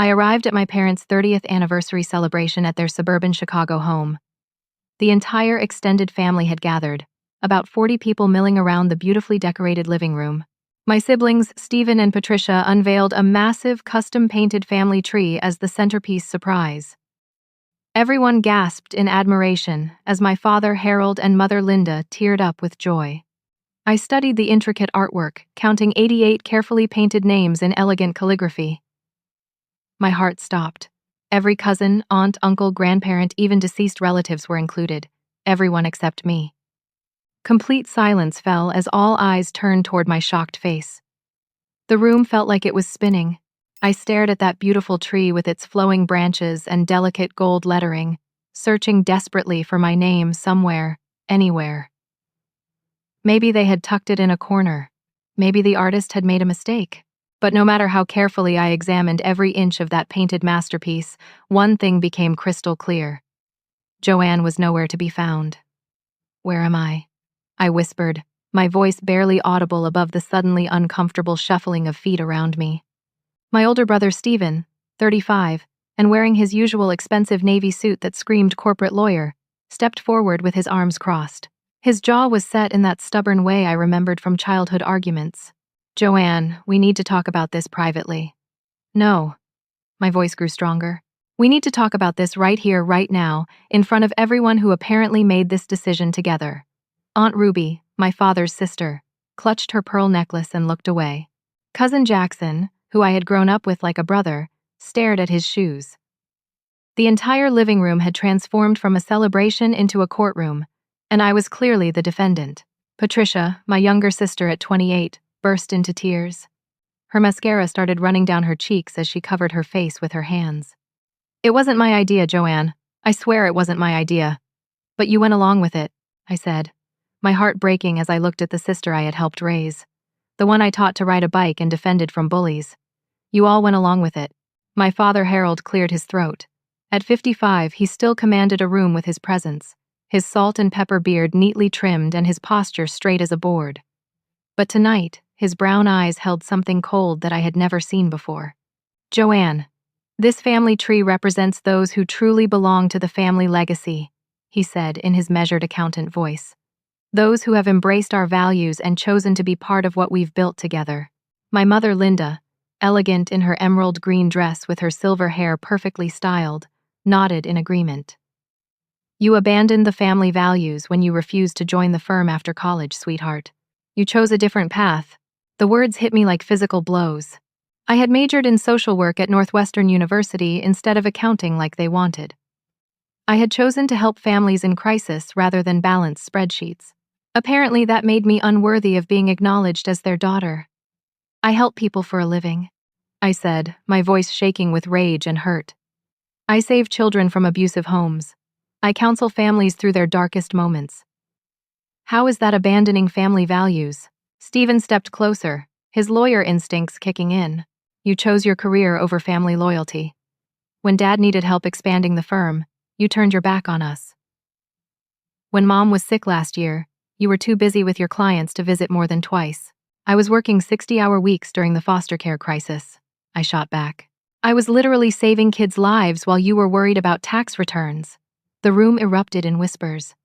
I arrived at my parents' 30th anniversary celebration at their suburban Chicago home. The entire extended family had gathered, about 40 people milling around the beautifully decorated living room. My siblings, Stephen and Patricia, unveiled a massive, custom-painted family tree as the centerpiece surprise. Everyone gasped in admiration as my father, Harold, and mother, Linda, teared up with joy. I studied the intricate artwork, counting 88 carefully painted names in elegant calligraphy. My heart stopped. Every cousin, aunt, uncle, grandparent, even deceased relatives were included, everyone except me. Complete silence fell as all eyes turned toward my shocked face. The room felt like it was spinning. I stared at that beautiful tree with its flowing branches and delicate gold lettering, searching desperately for my name somewhere, anywhere. Maybe they had tucked it in a corner. Maybe the artist had made a mistake. But no matter how carefully I examined every inch of that painted masterpiece, one thing became crystal clear. Joanne was nowhere to be found. "Where am I?" I whispered, my voice barely audible above the suddenly uncomfortable shuffling of feet around me. My older brother Stephen, 35, and wearing his usual expensive navy suit that screamed corporate lawyer, stepped forward with his arms crossed. His jaw was set in that stubborn way I remembered from childhood arguments. "Joanne, we need to talk about this privately." "No." My voice grew stronger. "We need to talk about this right here, right now, in front of everyone who apparently made this decision together." Aunt Ruby, my father's sister, clutched her pearl necklace and looked away. Cousin Jackson, who I had grown up with like a brother, stared at his shoes. The entire living room had transformed from a celebration into a courtroom, and I was clearly the defendant. Patricia, my younger sister at 28, burst into tears. Her mascara started running down her cheeks as she covered her face with her hands. "It wasn't my idea, Joanne. I swear it wasn't my idea. But you went along with it," I said, my heart breaking as I looked at the sister I had helped raise, the one I taught to ride a bike and defended from bullies. "You all went along with it." My father, Harold, cleared his throat. At 55, he still commanded a room with his presence, his salt and pepper beard neatly trimmed and his posture straight as a board. But tonight, his brown eyes held something cold that I had never seen before. "Joanne, this family tree represents those who truly belong to the family legacy," he said in his measured accountant voice. "Those who have embraced our values and chosen to be part of what we've built together." My mother, Linda, elegant in her emerald green dress with her silver hair perfectly styled, nodded in agreement. "You abandoned the family values when you refused to join the firm after college, sweetheart. You chose a different path." The words hit me like physical blows. I had majored in social work at Northwestern University instead of accounting like they wanted. I had chosen to help families in crisis rather than balance spreadsheets. Apparently, that made me unworthy of being acknowledged as their daughter. "I help people for a living," I said, my voice shaking with rage and hurt. "I save children from abusive homes. I counsel families through their darkest moments." "How is that abandoning family values?" Stephen stepped closer, his lawyer instincts kicking in. "You chose your career over family loyalty. When Dad needed help expanding the firm, you turned your back on us. When Mom was sick last year, you were too busy with your clients to visit more than twice. I was working 60-hour weeks during the foster care crisis," I shot back. "I was literally saving kids' lives while you were worried about tax returns." The room erupted in whispers.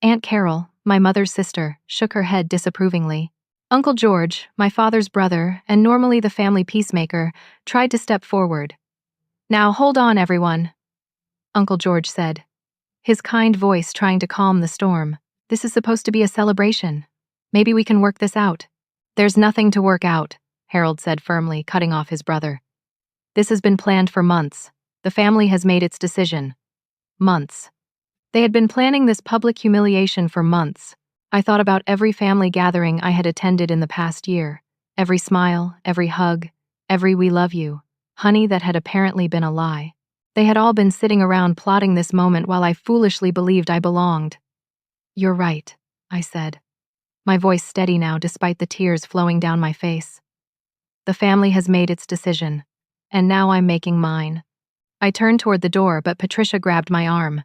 Aunt Carol, my mother's sister, shook her head disapprovingly. Uncle George, my father's brother, and normally the family peacemaker, tried to step forward. "Now hold on, everyone," Uncle George said, his kind voice trying to calm the storm. "This is supposed to be a celebration. Maybe we can work this out." "There's nothing to work out," Harold said firmly, cutting off his brother. "This has been planned for months. The family has made its decision." Months. They had been planning this public humiliation for months. I thought about every family gathering I had attended in the past year. Every smile, every hug, every "we love you, honey" that had apparently been a lie. They had all been sitting around plotting this moment while I foolishly believed I belonged. "You're right," I said, my voice steady now despite the tears flowing down my face. "The family has made its decision, and now I'm making mine." I turned toward the door, but Patricia grabbed my arm.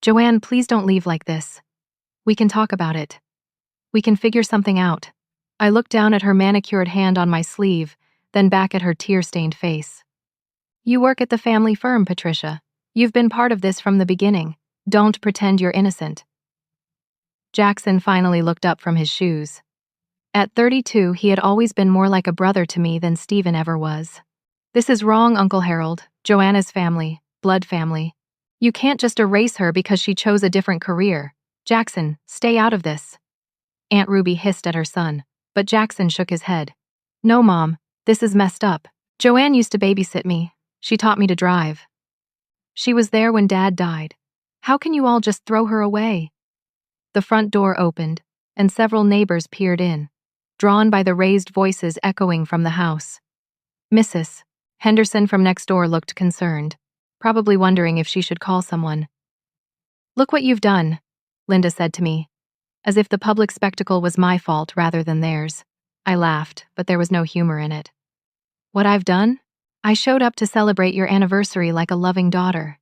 "Joanne, please don't leave like this. We can talk about it. We can figure something out." I looked down at her manicured hand on my sleeve, then back at her tear-stained face. You work at the family firm, Patricia. You've been part of this from the beginning. Don't pretend you're innocent. Jackson finally looked up from his shoes. At 32, he had always been more like a brother to me than Stephen ever was. This is wrong, Uncle Harold. Joanna's family, blood family. You can't just erase her because she chose a different career. Jackson, stay out of this. Aunt Ruby hissed at her son, but Jackson shook his head. No, Mom, this is messed up. Joanne used to babysit me. She taught me to drive. She was there when Dad died. How can you all just throw her away? The front door opened, and several neighbors peered in, drawn by the raised voices echoing from the house. Mrs. Henderson from next door looked concerned, probably wondering if she should call someone. Look what you've done, Linda said to me, as if the public spectacle was my fault rather than theirs. I laughed, but there was no humor in it. What I've done? I showed up to celebrate your anniversary like a loving daughter.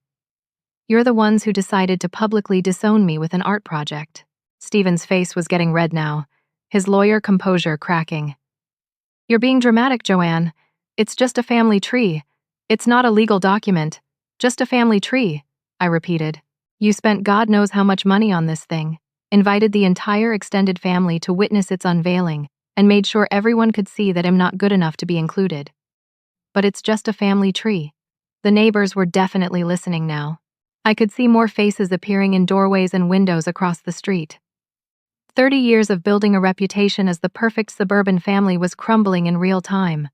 You're the ones who decided to publicly disown me with an art project. Stephen's face was getting red now, his lawyer composure cracking. You're being dramatic, Joanne. It's just a family tree. It's not a legal document. Just a family tree, I repeated. You spent God knows how much money on this thing, invited the entire extended family to witness its unveiling, and made sure everyone could see that I'm not good enough to be included. But it's just a family tree. The neighbors were definitely listening now. I could see more faces appearing in doorways and windows across the street. 30 years of building a reputation as the perfect suburban family was crumbling in real time.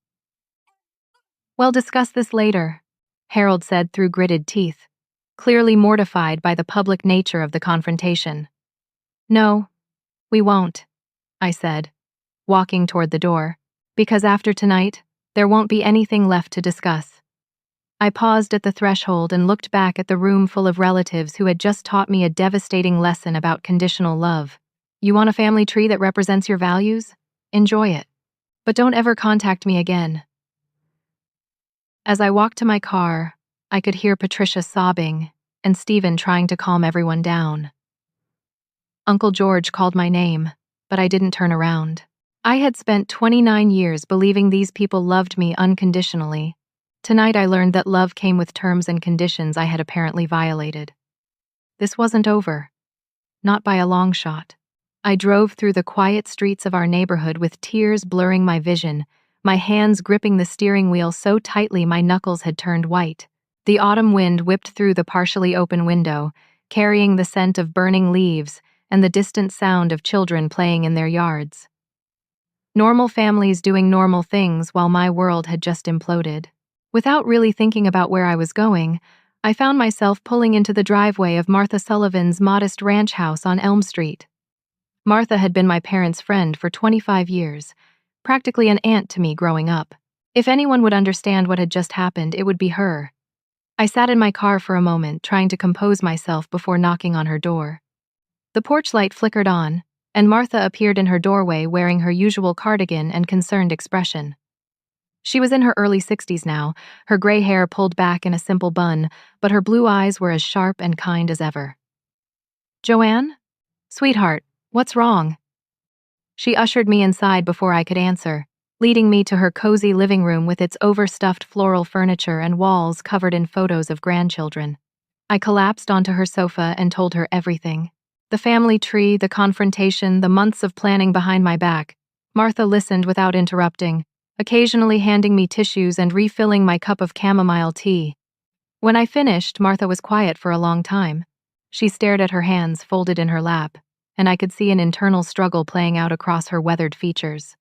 We'll discuss this later, Harold said through gritted teeth, clearly mortified by the public nature of the confrontation. No, we won't, I said, walking toward the door, because after tonight, there won't be anything left to discuss. I paused at the threshold and looked back at the room full of relatives who had just taught me a devastating lesson about conditional love. You want a family tree that represents your values? Enjoy it. But don't ever contact me again. As I walked to my car, I could hear Patricia sobbing and Stephen trying to calm everyone down. Uncle George called my name, but I didn't turn around. I had spent 29 years believing these people loved me unconditionally. Tonight I learned that love came with terms and conditions I had apparently violated. This wasn't over. Not by a long shot. I drove through the quiet streets of our neighborhood with tears blurring my vision, my hands gripping the steering wheel so tightly my knuckles had turned white. The autumn wind whipped through the partially open window, carrying the scent of burning leaves and the distant sound of children playing in their yards. Normal families doing normal things while my world had just imploded. Without really thinking about where I was going, I found myself pulling into the driveway of Martha Sullivan's modest ranch house on Elm Street. Martha had been my parents' friend for 25 years, practically an aunt to me growing up. If anyone would understand what had just happened, it would be her. I sat in my car for a moment, trying to compose myself before knocking on her door. The porch light flickered on, and Martha appeared in her doorway wearing her usual cardigan and concerned expression. She was in her early 60s now, her gray hair pulled back in a simple bun, but her blue eyes were as sharp and kind as ever. Joanne? Sweetheart, what's wrong? She ushered me inside before I could answer, leading me to her cozy living room with its overstuffed floral furniture and walls covered in photos of grandchildren. I collapsed onto her sofa and told her everything. The family tree, the confrontation, the months of planning behind my back. Martha listened without interrupting, occasionally handing me tissues and refilling my cup of chamomile tea. When I finished, Martha was quiet for a long time. She stared at her hands folded in her lap, and I could see an internal struggle playing out across her weathered features.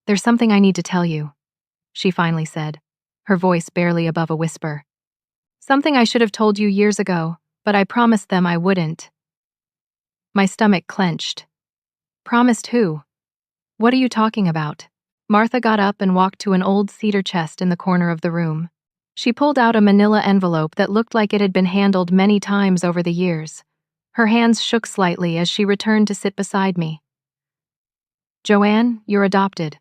There's something I need to tell you, she finally said, her voice barely above a whisper. Something I should have told you years ago, but I promised them I wouldn't. My stomach clenched. Promised who? What are you talking about? Martha got up and walked to an old cedar chest in the corner of the room. She pulled out a manila envelope that looked like it had been handled many times over the years. Her hands shook slightly as she returned to sit beside me. Joanne, you're adopted.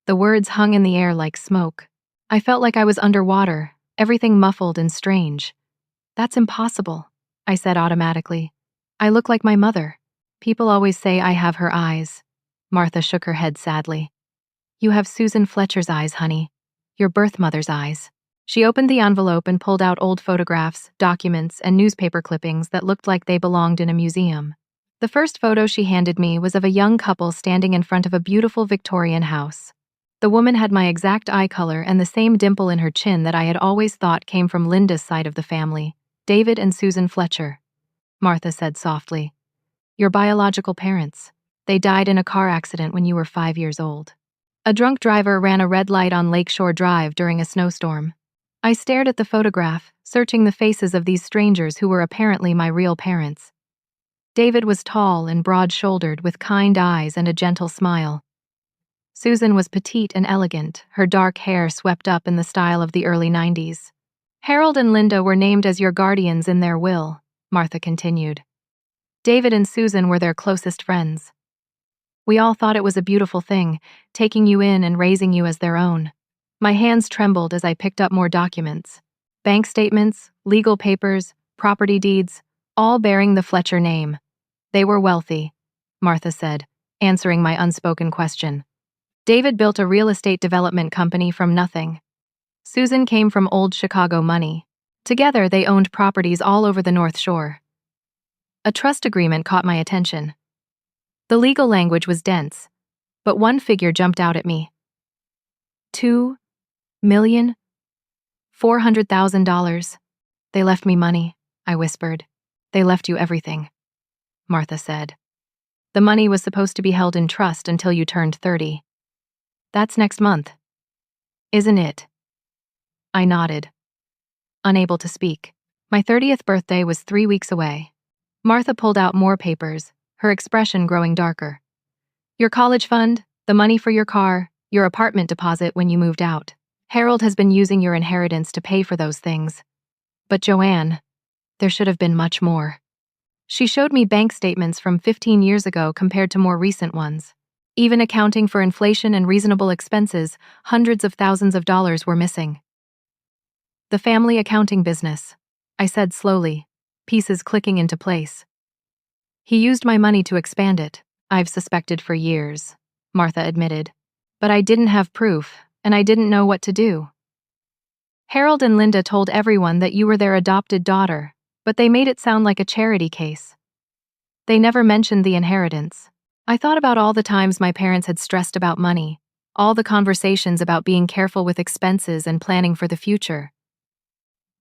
The words hung in the air like smoke. I felt like I was underwater, everything muffled and strange. That's impossible, I said automatically. I look like my mother. People always say I have her eyes. Martha shook her head sadly. You have Susan Fletcher's eyes, honey. Your birth mother's eyes. She opened the envelope and pulled out old photographs, documents, and newspaper clippings that looked like they belonged in a museum. The first photo she handed me was of a young couple standing in front of a beautiful Victorian house. The woman had my exact eye color and the same dimple in her chin that I had always thought came from Linda's side of the family, David and Susan Fletcher. Martha said softly. Your biological parents. They died in a car accident when you were 5 years old. A drunk driver ran a red light on Lakeshore Drive during a snowstorm. I stared at the photograph, searching the faces of these strangers who were apparently my real parents. David was tall and broad-shouldered with kind eyes and a gentle smile. Susan was petite and elegant, her dark hair swept up in the style of the early 90s. Harold and Linda were named as your guardians in their will, Martha continued. David and Susan were their closest friends. We all thought it was a beautiful thing, taking you in and raising you as their own. My hands trembled as I picked up more documents. Bank statements, legal papers, property deeds, all bearing the Fletcher name. They were wealthy, Martha said, answering my unspoken question. David built a real estate development company from nothing. Susan came from old Chicago money. Together, they owned properties all over the North Shore. A trust agreement caught my attention. The legal language was dense, but one figure jumped out at me. $2,400,000. They left me money, I whispered. They left you everything, Martha said. The money was supposed to be held in trust until you turned 30. That's next month. Isn't it? I nodded, unable to speak. My 30th birthday was 3 weeks away. Martha pulled out more papers, her expression growing darker. Your college fund, the money for your car, your apartment deposit when you moved out. Harold has been using your inheritance to pay for those things. But Joanne, there should have been much more. She showed me bank statements from 15 years ago compared to more recent ones. Even accounting for inflation and reasonable expenses, hundreds of thousands of dollars were missing. The family accounting business, I said slowly, pieces clicking into place. He used my money to expand it. I've suspected for years, Martha admitted. But I didn't have proof, and I didn't know what to do. Harold and Linda told everyone that you were their adopted daughter, but they made it sound like a charity case. They never mentioned the inheritance. I thought about all the times my parents had stressed about money, all the conversations about being careful with expenses and planning for the future.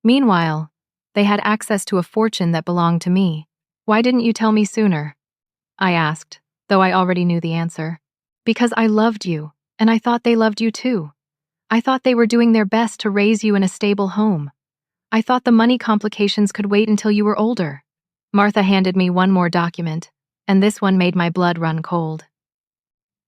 Meanwhile, they had access to a fortune that belonged to me. Why didn't you tell me sooner? I asked, though I already knew the answer. Because I loved you, and I thought they loved you too. I thought they were doing their best to raise you in a stable home. I thought the money complications could wait until you were older. Martha handed me one more document, and this one made my blood run cold.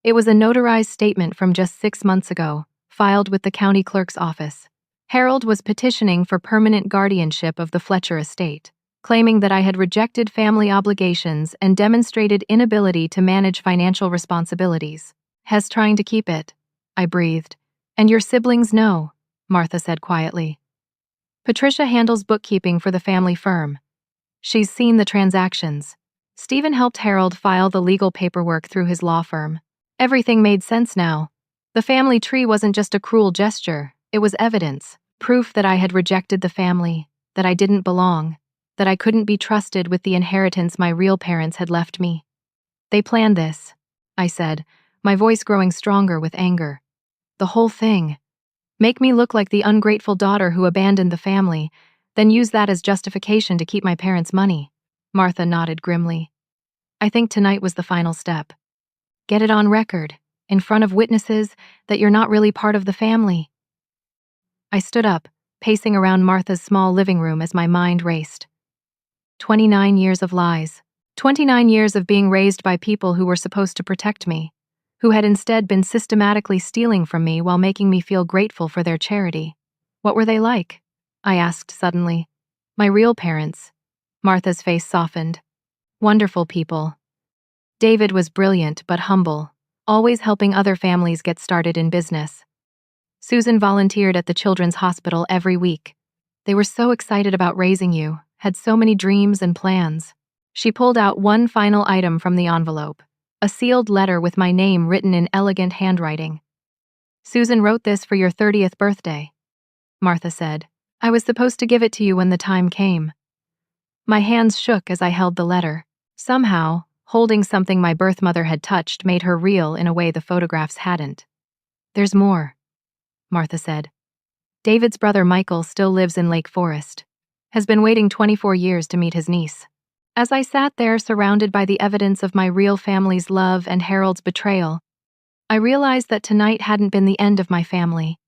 It was a notarized statement from just 6 months ago, filed with the county clerk's office. Harold was petitioning for permanent guardianship of the Fletcher estate, claiming that I had rejected family obligations and demonstrated inability to manage financial responsibilities. Hes trying to keep it, I breathed. And your siblings know, Martha said quietly. Patricia handles bookkeeping for the family firm. She's seen the transactions. Stephen helped Harold file the legal paperwork through his law firm. Everything made sense now. The family tree wasn't just a cruel gesture, it was evidence, proof that I had rejected the family, that I didn't belong, that I couldn't be trusted with the inheritance my real parents had left me. They planned this, I said, my voice growing stronger with anger. The whole thing. Make me look like the ungrateful daughter who abandoned the family, then use that as justification to keep my parents' money. Martha nodded grimly. I think tonight was the final step. Get it on record, in front of witnesses, that you're not really part of the family. I stood up, pacing around Martha's small living room as my mind raced. 29 years of lies. 29 years of being raised by people who were supposed to protect me, who had instead been systematically stealing from me while making me feel grateful for their charity. What were they like? I asked suddenly. My real parents. Martha's face softened. Wonderful people. David was brilliant but humble, always helping other families get started in business. Susan volunteered at the children's hospital every week. They were so excited about raising you, had so many dreams and plans. She pulled out one final item from the envelope, a sealed letter with my name written in elegant handwriting. Susan wrote this for your 30th birthday. Martha said. I was supposed to give it to you when the time came. My hands shook as I held the letter. Somehow, holding something my birth mother had touched made her real in a way the photographs hadn't. There's more, Martha said. David's brother Michael still lives in Lake Forest. Has been waiting 24 years to meet his niece. As I sat there surrounded by the evidence of my real family's love and Harold's betrayal, I realized that tonight hadn't been the end of my family.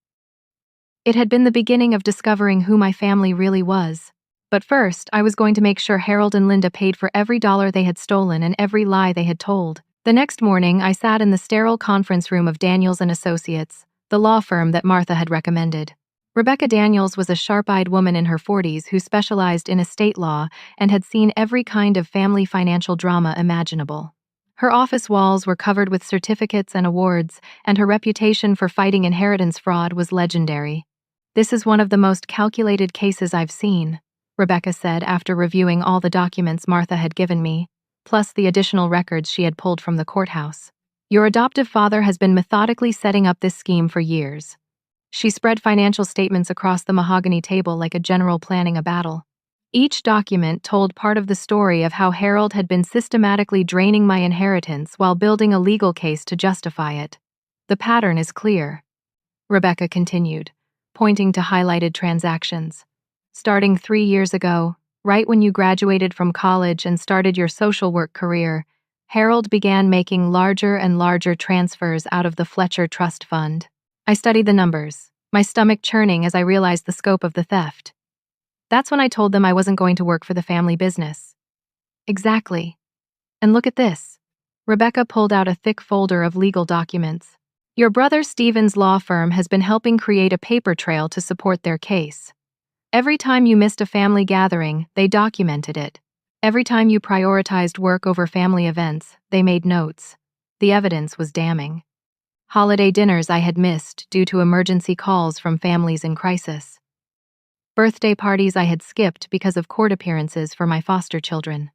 It had been the beginning of discovering who my family really was. But first, I was going to make sure Harold and Linda paid for every dollar they had stolen and every lie they had told. The next morning, I sat in the sterile conference room of Daniels and Associates, the law firm that Martha had recommended. Rebecca Daniels was a sharp-eyed woman in her 40s who specialized in estate law and had seen every kind of family financial drama imaginable. Her office walls were covered with certificates and awards, and her reputation for fighting inheritance fraud was legendary. This is one of the most calculated cases I've seen, Rebecca said after reviewing all the documents Martha had given me, plus the additional records she had pulled from the courthouse. Your adoptive father has been methodically setting up this scheme for years. She spread financial statements across the mahogany table like a general planning a battle. Each document told part of the story of how Harold had been systematically draining my inheritance while building a legal case to justify it. The pattern is clear, Rebecca continued, pointing to highlighted transactions. Starting 3 years ago, right when you graduated from college and started your social work career, Harold began making larger and larger transfers out of the Fletcher Trust Fund. I studied the numbers, my stomach churning as I realized the scope of the theft. That's when I told them I wasn't going to work for the family business. Exactly. And look at this. Rebecca pulled out a thick folder of legal documents. Your brother Stephen's law firm has been helping create a paper trail to support their case. Every time you missed a family gathering, they documented it. Every time you prioritized work over family events, they made notes. The evidence was damning. Holiday dinners I had missed due to emergency calls from families in crisis. Birthday parties I had skipped because of court appearances for my foster children.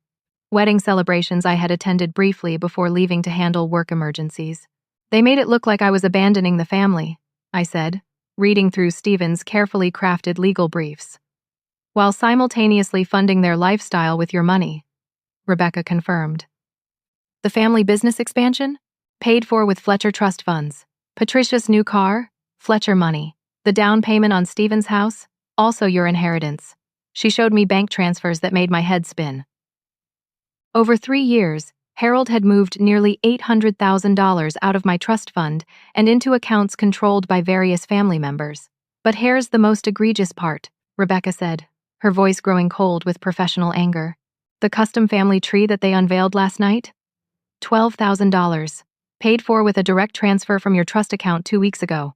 Wedding celebrations I had attended briefly before leaving to handle work emergencies. They made it look like I was abandoning the family, I said, reading through Stephen's carefully crafted legal briefs. While simultaneously funding their lifestyle with your money, Rebecca confirmed. The family business expansion? Paid for with Fletcher Trust funds. Patricia's new car? Fletcher money. The down payment on Stephen's house? Also your inheritance. She showed me bank transfers that made my head spin. Over 3 years, Harold had moved nearly $800,000 out of my trust fund and into accounts controlled by various family members. But here's the most egregious part, Rebecca said, her voice growing cold with professional anger. The custom family tree that they unveiled last night? $12,000. Paid for with a direct transfer from your trust account 2 weeks ago.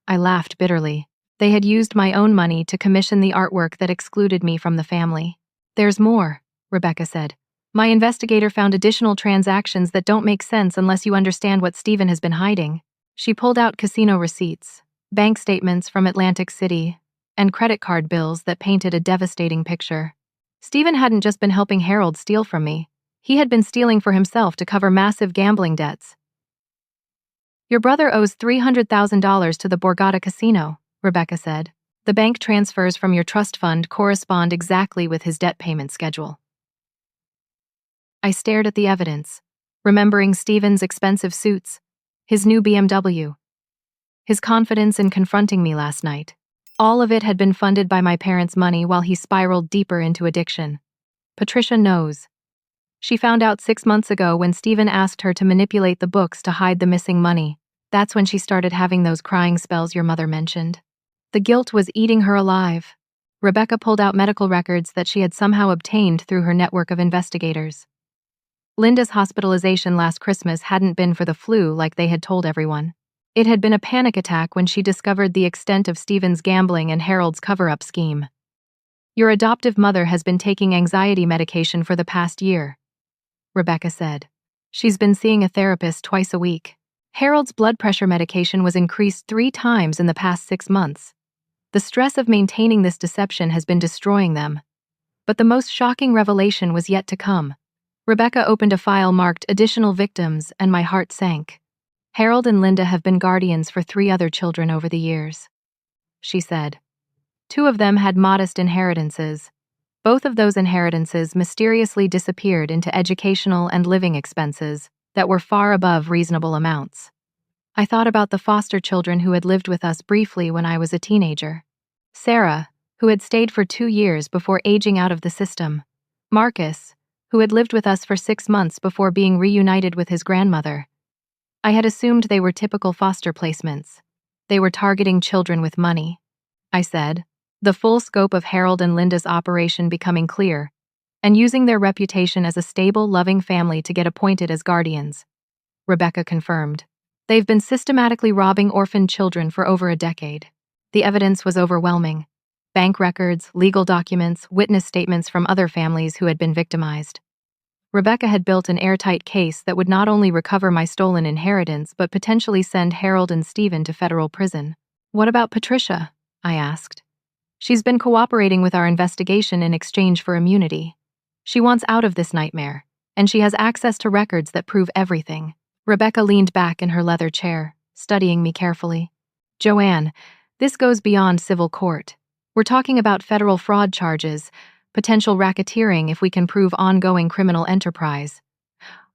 I laughed bitterly. They had used my own money to commission the artwork that excluded me from the family. There's more, Rebecca said. My investigator found additional transactions that don't make sense unless you understand what Stephen has been hiding. She pulled out casino receipts, bank statements from Atlantic City, and credit card bills that painted a devastating picture. Stephen hadn't just been helping Harold steal from me. He had been stealing for himself to cover massive gambling debts. Your brother owes $300,000 to the Borgata Casino, Rebecca said. The bank transfers from your trust fund correspond exactly with his debt payment schedule. I stared at the evidence, remembering Stephen's expensive suits, his new BMW, his confidence in confronting me last night. All of it had been funded by my parents' money while he spiraled deeper into addiction. Patricia knows. She found out 6 months ago when Stephen asked her to manipulate the books to hide the missing money. That's when she started having those crying spells your mother mentioned. The guilt was eating her alive. Rebecca pulled out medical records that she had somehow obtained through her network of investigators. Linda's hospitalization last Christmas hadn't been for the flu like they had told everyone. It had been a panic attack when she discovered the extent of Stephen's gambling and Harold's cover-up scheme. Your adoptive mother has been taking anxiety medication for the past year, Rebecca said. She's been seeing a therapist twice a week. Harold's blood pressure medication was increased 3 times in the past 6 months. The stress of maintaining this deception has been destroying them. But the most shocking revelation was yet to come. Rebecca opened a file marked Additional Victims, and my heart sank. Harold and Linda have been guardians for 3 other children over the years, she said. Two of them had modest inheritances. Both of those inheritances mysteriously disappeared into educational and living expenses that were far above reasonable amounts. I thought about the foster children who had lived with us briefly when I was a teenager. Sarah, who had stayed for 2 years before aging out of the system. Marcus, who had lived with us for 6 months before being reunited with his grandmother. I had assumed they were typical foster placements. They were targeting children with money, I said, the full scope of Harold and Linda's operation becoming clear, and using their reputation as a stable, loving family to get appointed as guardians. Rebecca confirmed. They've been systematically robbing orphaned children for over a decade. The evidence was overwhelming. Bank records, legal documents, witness statements from other families who had been victimized. Rebecca had built an airtight case that would not only recover my stolen inheritance but potentially send Harold and Stephen to federal prison. What about Patricia? I asked. She's been cooperating with our investigation in exchange for immunity. She wants out of this nightmare, and she has access to records that prove everything. Rebecca leaned back in her leather chair, studying me carefully. Joanne, this goes beyond civil court. We're talking about federal fraud charges, potential racketeering if we can prove ongoing criminal enterprise.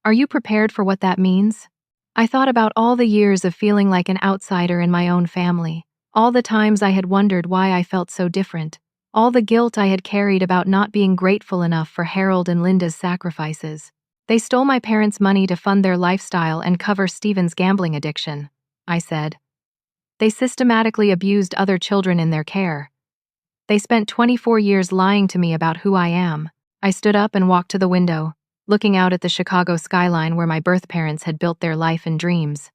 Are you prepared for what that means? I thought about all the years of feeling like an outsider in my own family, all the times I had wondered why I felt so different, all the guilt I had carried about not being grateful enough for Harold and Linda's sacrifices. They stole my parents' money to fund their lifestyle and cover Stephen's gambling addiction, I said. They systematically abused other children in their care. They spent 24 years lying to me about who I am. I stood up and walked to the window, looking out at the Chicago skyline where my birth parents had built their life and dreams.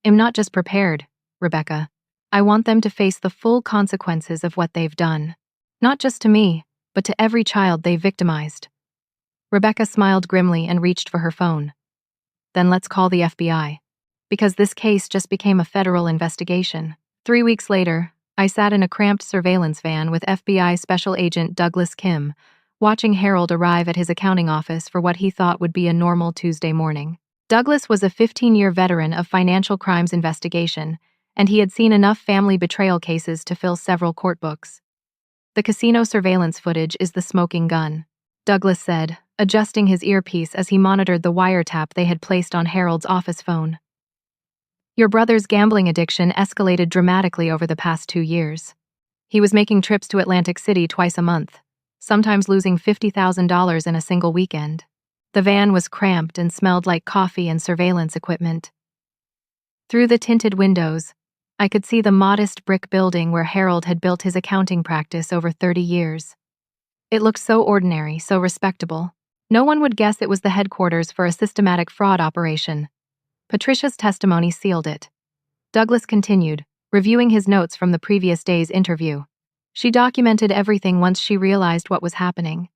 I'm not just prepared, Rebecca. I want them to face the full consequences of what they've done. Not just to me, but to every child they victimized. Rebecca smiled grimly and reached for her phone. Then let's call the FBI. Because this case just became a federal investigation. 3 weeks later, I sat in a cramped surveillance van with FBI Special Agent Douglas Kim, watching Harold arrive at his accounting office for what he thought would be a normal Tuesday morning. Douglas was a 15-year veteran of financial crimes investigation, and he had seen enough family betrayal cases to fill several court books. The casino surveillance footage is the smoking gun, Douglas said, adjusting his earpiece as he monitored the wiretap they had placed on Harold's office phone. Your brother's gambling addiction escalated dramatically over the past 2 years. He was making trips to Atlantic City twice a month, sometimes losing $50,000 in a single weekend. The van was cramped and smelled like coffee and surveillance equipment. Through the tinted windows, I could see the modest brick building where Harold had built his accounting practice over 30 years. It looked so ordinary, so respectable. No one would guess it was the headquarters for a systematic fraud operation. Patricia's testimony sealed it. Douglas continued, reviewing his notes from the previous day's interview. She documented everything once she realized what was happening.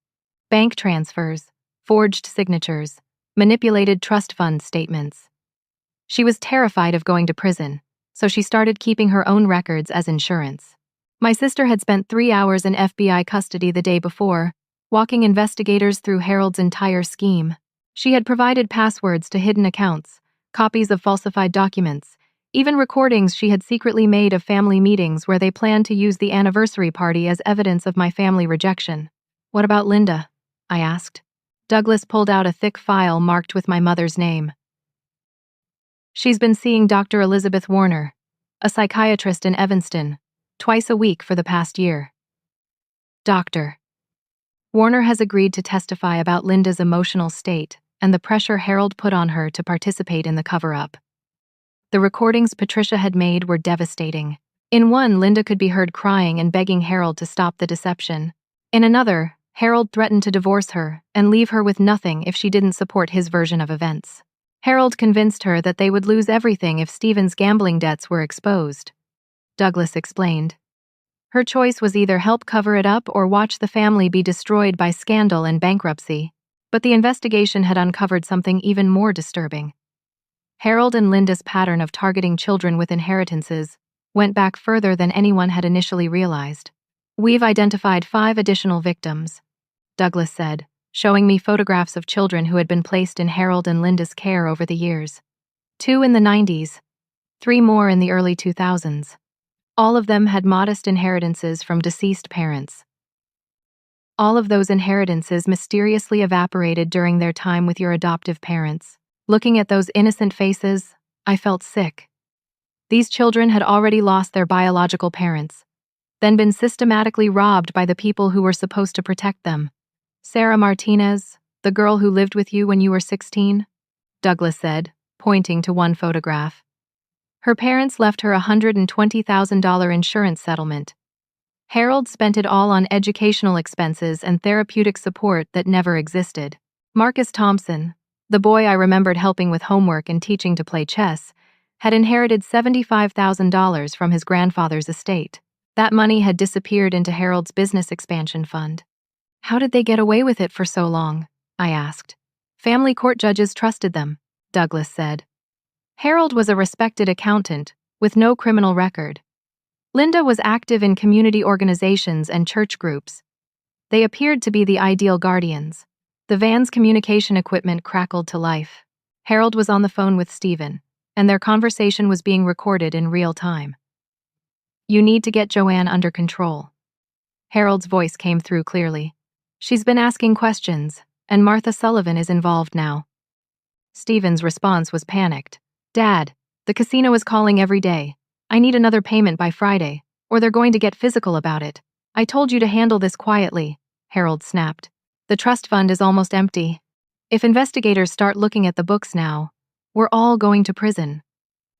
Bank transfers, forged signatures, manipulated trust fund statements. She was terrified of going to prison, so she started keeping her own records as insurance. My sister had spent 3 hours in FBI custody the day before, walking investigators through Harold's entire scheme. She had provided passwords to hidden accounts, copies of falsified documents, even recordings she had secretly made of family meetings where they planned to use the anniversary party as evidence of my family rejection. What about Linda? I asked. Douglas pulled out a thick file marked with my mother's name. She's been seeing Dr. Elizabeth Warner, a psychiatrist in Evanston, twice a week for the past year. Dr. Warner has agreed to testify about Linda's emotional state and the pressure Harold put on her to participate in the cover-up. The recordings Patricia had made were devastating. In one, Linda could be heard crying and begging Harold to stop the deception. In another, Harold threatened to divorce her and leave her with nothing if she didn't support his version of events. Harold convinced her that they would lose everything if Stephen's gambling debts were exposed. Douglas explained. Her choice was either help cover it up or watch the family be destroyed by scandal and bankruptcy. But the investigation had uncovered something even more disturbing. Harold and Linda's pattern of targeting children with inheritances went back further than anyone had initially realized. We've identified 5 additional victims, Douglas said, showing me photographs of children who had been placed in Harold and Linda's care over the years. 2 in the 90s, 3 more in the early 2000s. All of them had modest inheritances from deceased parents. All of those inheritances mysteriously evaporated during their time with your adoptive parents. Looking at those innocent faces, I felt sick. These children had already lost their biological parents, then been systematically robbed by the people who were supposed to protect them. Sarah Martinez, the girl who lived with you when you were 16? Douglas said, pointing to one photograph. Her parents left her a $120,000 insurance settlement. Harold spent it all on educational expenses and therapeutic support that never existed. Marcus Thompson, the boy I remembered helping with homework and teaching to play chess, had inherited $75,000 from his grandfather's estate. That money had disappeared into Harold's business expansion fund. How did they get away with it for so long? I asked. Family court judges trusted them, Douglas said. Harold was a respected accountant, with no criminal record. Linda was active in community organizations and church groups. They appeared to be the ideal guardians. The van's communication equipment crackled to life. Harold was on the phone with Stephen, and their conversation was being recorded in real time. You need to get Joanne under control. Harold's voice came through clearly. She's been asking questions, and Martha Sullivan is involved now. Stephen's response was panicked. Dad, the casino is calling every day. I need another payment by Friday, or they're going to get physical about it. I told you to handle this quietly, Harold snapped. The trust fund is almost empty. If investigators start looking at the books now, we're all going to prison.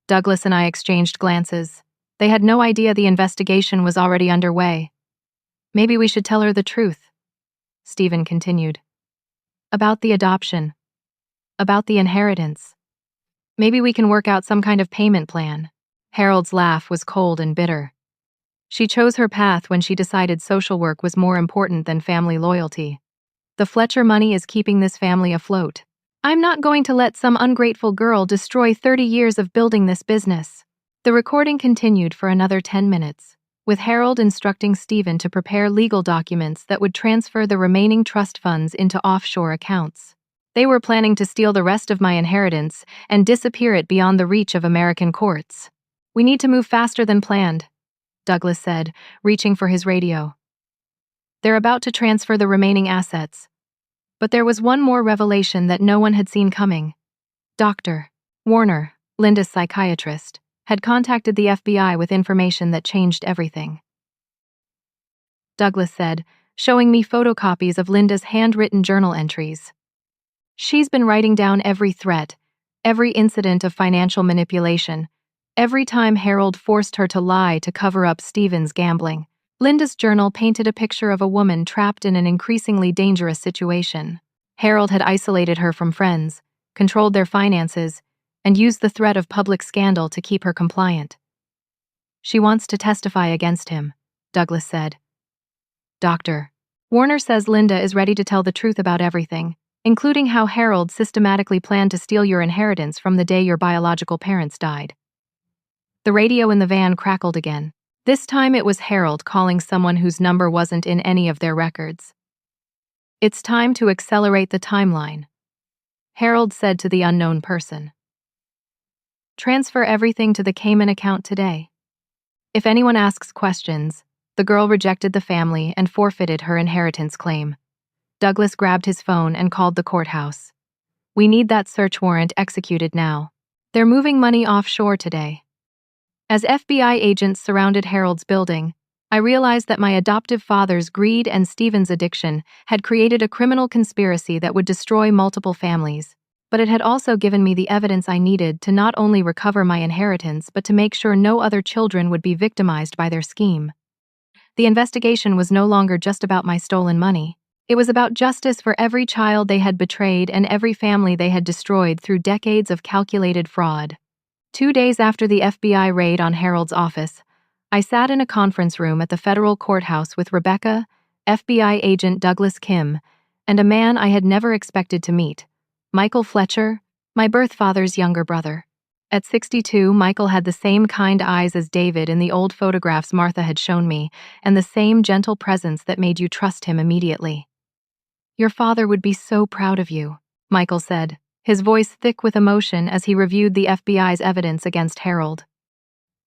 Douglas and I exchanged glances. They had no idea the investigation was already underway. Maybe we should tell her the truth, Stephen continued. About the adoption. About the inheritance. Maybe we can work out some kind of payment plan. Harold's laugh was cold and bitter. She chose her path when she decided social work was more important than family loyalty. The Fletcher money is keeping this family afloat. I'm not going to let some ungrateful girl destroy 30 years of building this business. The recording continued for another 10 minutes, with Harold instructing Stephen to prepare legal documents that would transfer the remaining trust funds into offshore accounts. They were planning to steal the rest of my inheritance and disappear it beyond the reach of American courts. We need to move faster than planned, Douglas said, reaching for his radio. They're about to transfer the remaining assets. But there was one more revelation that no one had seen coming. Dr. Warner, Linda's psychiatrist, had contacted the FBI with information that changed everything. Douglas said, showing me photocopies of Linda's handwritten journal entries. She's been writing down every threat, every incident of financial manipulation, every time Harold forced her to lie to cover up Stephen's gambling. Linda's journal painted a picture of a woman trapped in an increasingly dangerous situation. Harold had isolated her from friends, controlled their finances, and used the threat of public scandal to keep her compliant. She wants to testify against him, Douglas said. Dr. Warner says Linda is ready to tell the truth about everything, including how Harold systematically planned to steal your inheritance from the day your biological parents died. The radio in the van crackled again. This time it was Harold calling someone whose number wasn't in any of their records. It's time to accelerate the timeline, Harold said to the unknown person. Transfer everything to the Cayman account today. If anyone asks questions, the girl rejected the family and forfeited her inheritance claim. Douglas grabbed his phone and called the courthouse. We need that search warrant executed now. They're moving money offshore today. As FBI agents surrounded Harold's building, I realized that my adoptive father's greed and Stephen's addiction had created a criminal conspiracy that would destroy multiple families, but it had also given me the evidence I needed to not only recover my inheritance but to make sure no other children would be victimized by their scheme. The investigation was no longer just about my stolen money. It was about justice for every child they had betrayed and every family they had destroyed through decades of calculated fraud. 2 days after the FBI raid on Harold's office, I sat in a conference room at the federal courthouse with Rebecca, FBI agent Douglas Kim, and a man I had never expected to meet, Michael Fletcher, my birth father's younger brother. At 62, Michael had the same kind eyes as David in the old photographs Martha had shown me, and the same gentle presence that made you trust him immediately. Your father would be so proud of you, Michael said, his voice thick with emotion as he reviewed the FBI's evidence against Harold.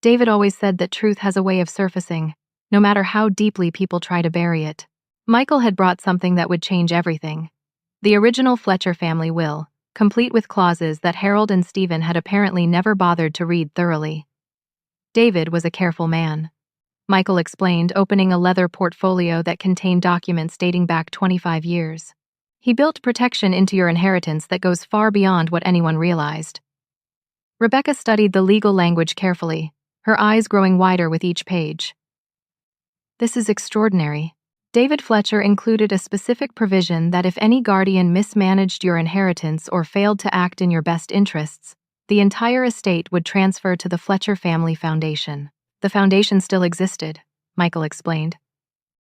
David always said that truth has a way of surfacing, no matter how deeply people try to bury it. Michael had brought something that would change everything. The original Fletcher family will, complete with clauses that Harold and Stephen had apparently never bothered to read thoroughly. David was a careful man. Michael explained, opening a leather portfolio that contained documents dating back 25 years. He built protection into your inheritance that goes far beyond what anyone realized. Rebecca studied the legal language carefully, her eyes growing wider with each page. This is extraordinary. David Fletcher included a specific provision that if any guardian mismanaged your inheritance or failed to act in your best interests, the entire estate would transfer to the Fletcher Family Foundation. The foundation still existed, Michael explained.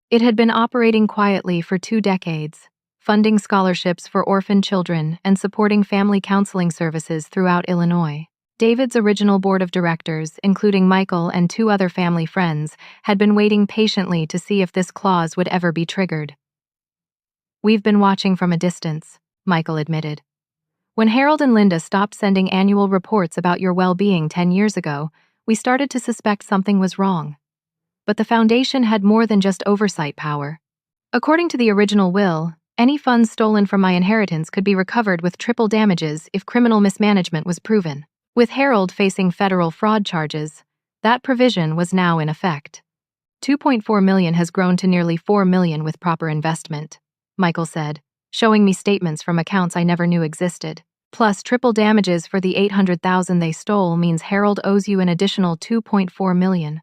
It had been operating quietly for 2 decades, funding scholarships for orphan children and supporting family counseling services throughout Illinois. David's original board of directors, including Michael and 2 other family friends, had been waiting patiently to see if this clause would ever be triggered. "We've been watching from a distance," Michael admitted. "When Harold and Linda stopped sending annual reports about your well-being 10 years ago, we started to suspect something was wrong. But the foundation had more than just oversight power. According to the original will, any funds stolen from my inheritance could be recovered with triple damages if criminal mismanagement was proven. With Harold facing federal fraud charges, that provision was now in effect. $2.4 million has grown to nearly $4 million with proper investment," Michael said, showing me statements from accounts I never knew existed. Plus, triple damages for the $800,000 they stole means Harold owes you an additional $2.4 million.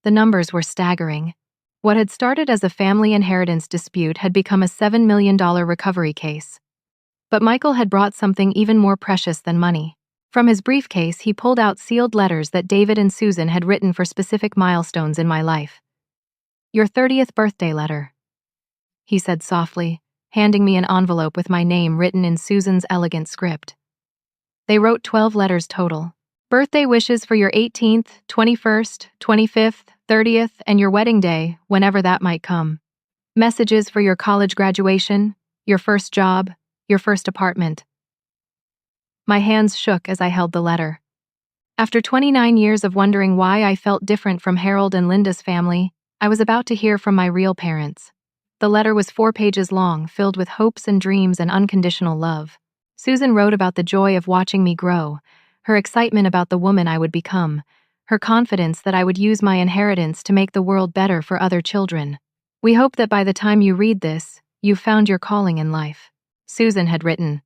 The numbers were staggering. What had started as a family inheritance dispute had become a $7 million recovery case. But Michael had brought something even more precious than money. From his briefcase, he pulled out sealed letters that David and Susan had written for specific milestones in my life. "Your 30th birthday letter," he said softly, handing me an envelope with my name written in Susan's elegant script. They wrote 12 letters total. Birthday wishes for your 18th, 21st, 25th, 30th, and your wedding day, whenever that might come. Messages for your college graduation, your first job, your first apartment. My hands shook as I held the letter. After 29 years of wondering why I felt different from Harold and Linda's family, I was about to hear from my real parents. The letter was 4 pages long, filled with hopes and dreams and unconditional love. Susan wrote about the joy of watching me grow, her excitement about the woman I would become, her confidence that I would use my inheritance to make the world better for other children. "We hope that by the time you read this, you've found your calling in life," Susan had written.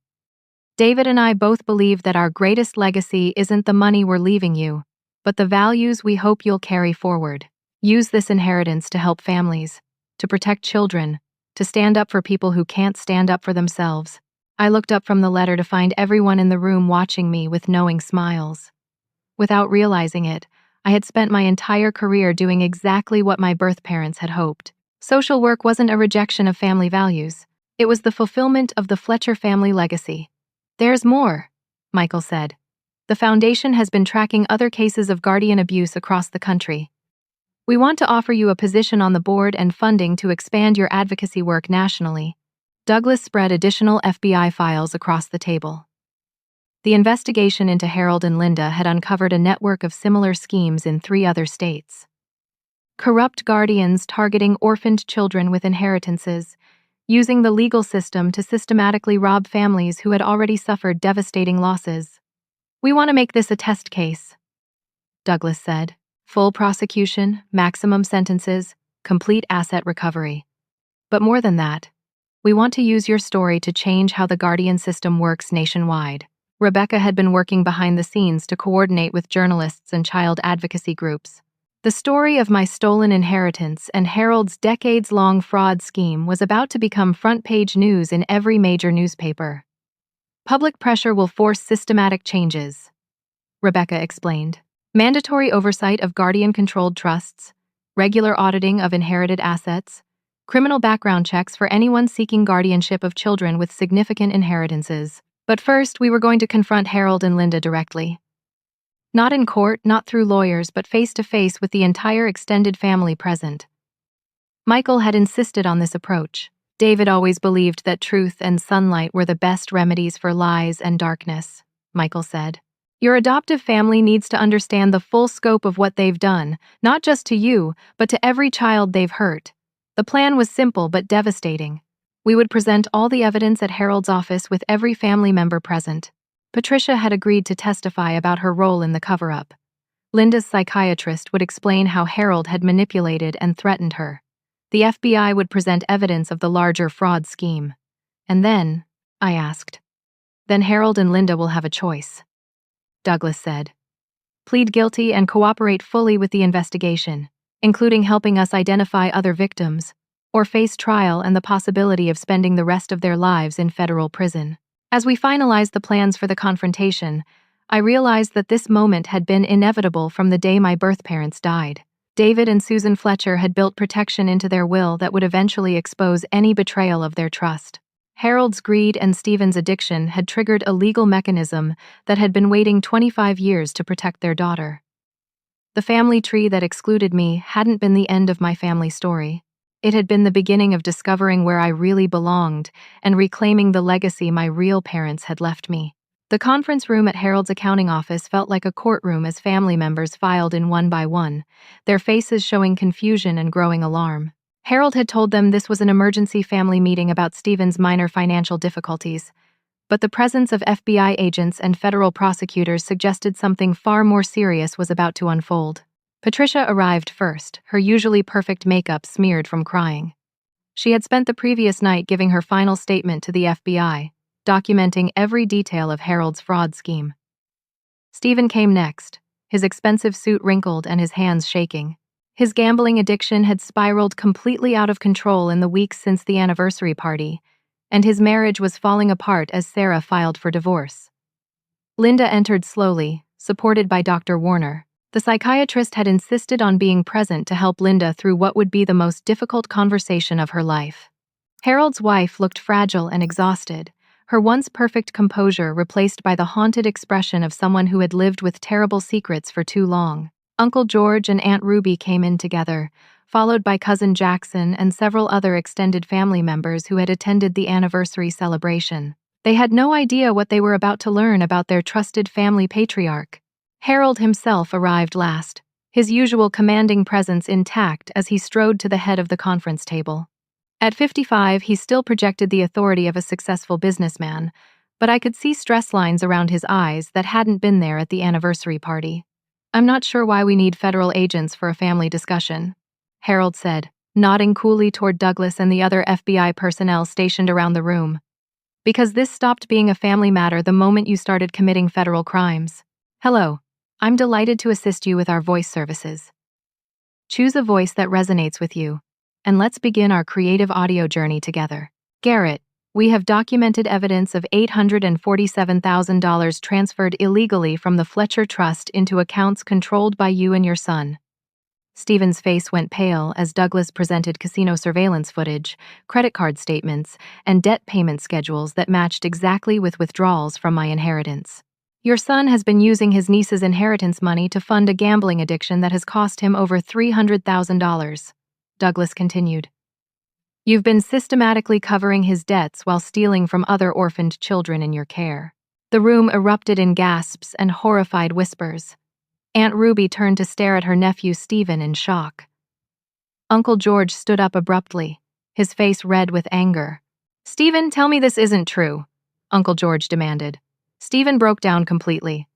"David and I both believe that our greatest legacy isn't the money we're leaving you, but the values we hope you'll carry forward. Use this inheritance to help families, to protect children, to stand up for people who can't stand up for themselves." I looked up from the letter to find everyone in the room watching me with knowing smiles. Without realizing it, I had spent my entire career doing exactly what my birth parents had hoped. Social work wasn't a rejection of family values. It was the fulfillment of the Fletcher family legacy. "There's more," Michael said. "The foundation has been tracking other cases of guardian abuse across the country. We want to offer you a position on the board and funding to expand your advocacy work nationally." Douglas spread additional FBI files across the table. The investigation into Harold and Linda had uncovered a network of similar schemes in 3 other states. Corrupt guardians targeting orphaned children with inheritances, using the legal system to systematically rob families who had already suffered devastating losses. "We want to make this a test case," Douglas said. "Full prosecution, maximum sentences, complete asset recovery. But more than that, we want to use your story to change how the guardian system works nationwide." Rebecca had been working behind the scenes to coordinate with journalists and child advocacy groups. The story of my stolen inheritance and Harold's decades-long fraud scheme was about to become front-page news in every major newspaper. "Public pressure will force systematic changes," Rebecca explained. "Mandatory oversight of guardian-controlled trusts, regular auditing of inherited assets, criminal background checks for anyone seeking guardianship of children with significant inheritances. But first, we were going to confront Harold and Linda directly. Not in court, not through lawyers, but face-to-face with the entire extended family present." Michael had insisted on this approach. David always believed that truth and sunlight were the best remedies for lies and darkness, Michael said. Your adoptive family needs to understand the full scope of what they've done, not just to you, but to every child they've hurt. The plan was simple but devastating. We would present all the evidence at Harold's office with every family member present. Patricia had agreed to testify about her role in the cover-up. Linda's psychiatrist would explain how Harold had manipulated and threatened her. The FBI would present evidence of the larger fraud scheme. And then, I asked. Then Harold and Linda will have a choice. Douglas said. Plead guilty and cooperate fully with the investigation, including helping us identify other victims, or face trial and the possibility of spending the rest of their lives in federal prison. As we finalized the plans for the confrontation, I realized that this moment had been inevitable from the day my birth parents died. David and Susan Fletcher had built protection into their will that would eventually expose any betrayal of their trust. Harold's greed and Stephen's addiction had triggered a legal mechanism that had been waiting 25 years to protect their daughter. The family tree that excluded me hadn't been the end of my family story. It had been the beginning of discovering where I really belonged and reclaiming the legacy my real parents had left me. The conference room at Harold's accounting office felt like a courtroom as family members filed in one by one, their faces showing confusion and growing alarm. Harold had told them this was an emergency family meeting about Stephen's minor financial difficulties, but the presence of FBI agents and federal prosecutors suggested something far more serious was about to unfold. Patricia arrived first, her usually perfect makeup smeared from crying. She had spent the previous night giving her final statement to the FBI, documenting every detail of Harold's fraud scheme. Stephen came next, his expensive suit wrinkled and his hands shaking. His gambling addiction had spiraled completely out of control in the weeks since the anniversary party, and his marriage was falling apart as Sarah filed for divorce. Linda entered slowly, supported by Dr. Warner. The psychiatrist had insisted on being present to help Linda through what would be the most difficult conversation of her life. Harold's wife looked fragile and exhausted, her once perfect composure replaced by the haunted expression of someone who had lived with terrible secrets for too long. Uncle George and Aunt Ruby came in together, followed by Cousin Jackson and several other extended family members who had attended the anniversary celebration. They had no idea what they were about to learn about their trusted family patriarch. Harold himself arrived last, his usual commanding presence intact as he strode to the head of the conference table. At 55, he still projected the authority of a successful businessman, but I could see stress lines around his eyes that hadn't been there at the anniversary party. I'm not sure why we need federal agents for a family discussion, Harold said, nodding coolly toward Douglas and the other FBI personnel stationed around the room. Because this stopped being a family matter the moment you started committing federal crimes. Hello, I'm delighted to assist you with our voice services. Choose a voice that resonates with you, and let's begin our creative audio journey together. Garrett, we have documented evidence of $847,000 transferred illegally from the Fletcher Trust into accounts controlled by you and your son. Stephen's face went pale as Douglas presented casino surveillance footage, credit card statements, and debt payment schedules that matched exactly with withdrawals from my inheritance. Your son has been using his niece's inheritance money to fund a gambling addiction that has cost him over $300,000, Douglas continued. You've been systematically covering his debts while stealing from other orphaned children in your care. The room erupted in gasps and horrified whispers. Aunt Ruby turned to stare at her nephew Stephen in shock. Uncle George stood up abruptly, his face red with anger. Stephen, tell me this isn't true, Uncle George demanded. Stephen broke down completely.